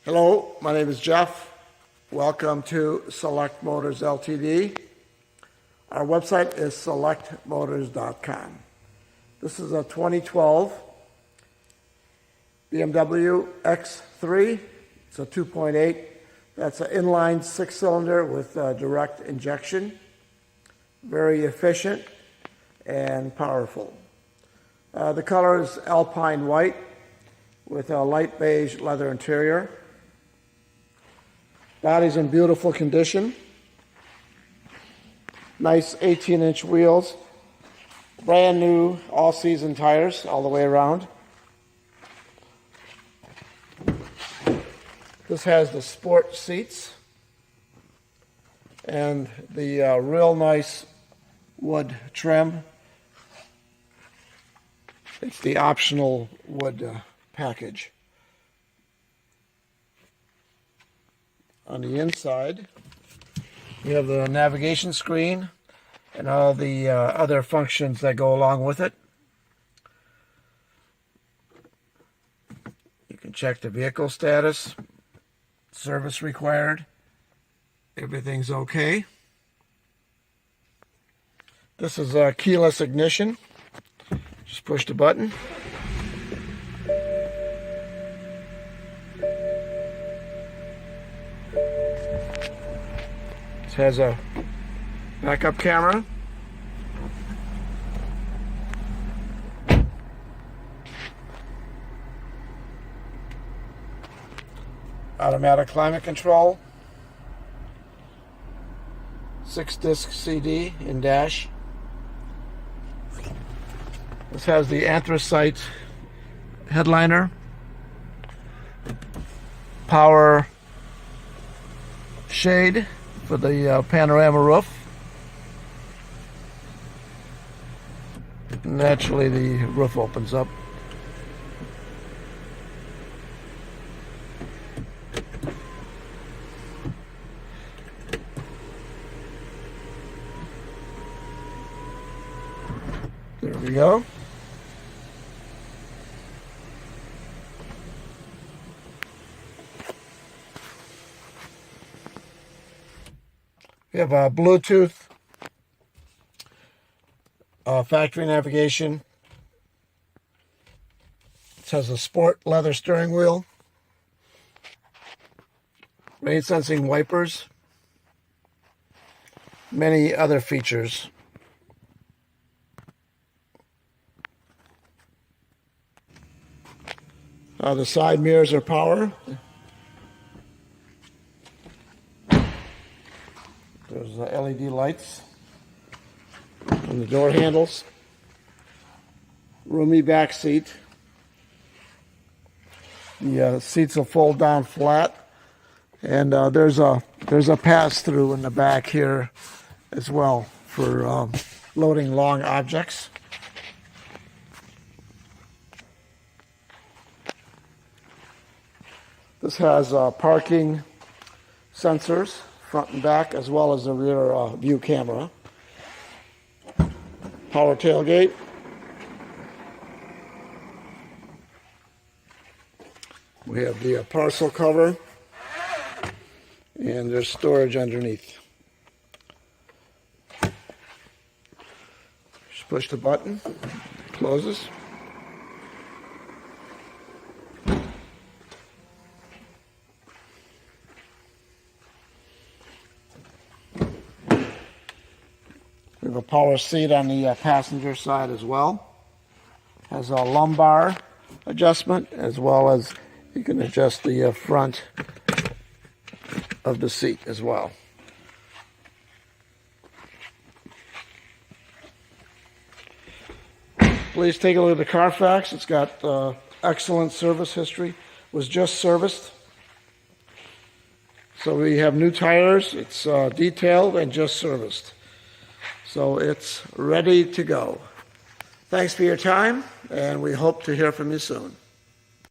Hello, my name is Jeff. Welcome to Select Motors Ltd. Our website is selectmotors.com. This is a 2012 BMW X3. It's a 2.8. That's an inline six-cylinder with direct injection. Very efficient and powerful. The color is Alpine White with a light beige leather interior. Body's in beautiful condition. Nice 18-inch wheels. Brand new all-season tires all the way around. This has the sport seats and the real nice wood trim. It's the optional wood package. On the inside, you have the navigation screen and all the other functions that go along with it. You can check the vehicle status, service required, everything's okay. This is a keyless ignition. Just push the button. This has a backup camera. Automatic climate control. 6-disc CD in dash. This has the anthracite headliner. Power shade for the panorama roof. Naturally, the roof opens up. There we go. We have a Bluetooth, factory navigation. It has a sport leather steering wheel, rain sensing wipers, many other features. The side mirrors are power. There's the LED lights on the door handles. Roomy back seat. The seats will fold down flat, and there's a pass-through in the back here as well for loading long objects. This has parking sensors, front and back, as well as the rear view camera. Power tailgate. We have the parcel cover, and there's storage underneath. Just push the button, it closes. We have a power seat on the passenger side as well. Has a lumbar adjustment, as well as you can adjust the front of the seat as well. Please take a look at the Carfax. It's got excellent service history. Was just serviced. So we have new tires. It's detailed and just serviced. So it's ready to go. Thanks for your time, and we hope to hear from you soon.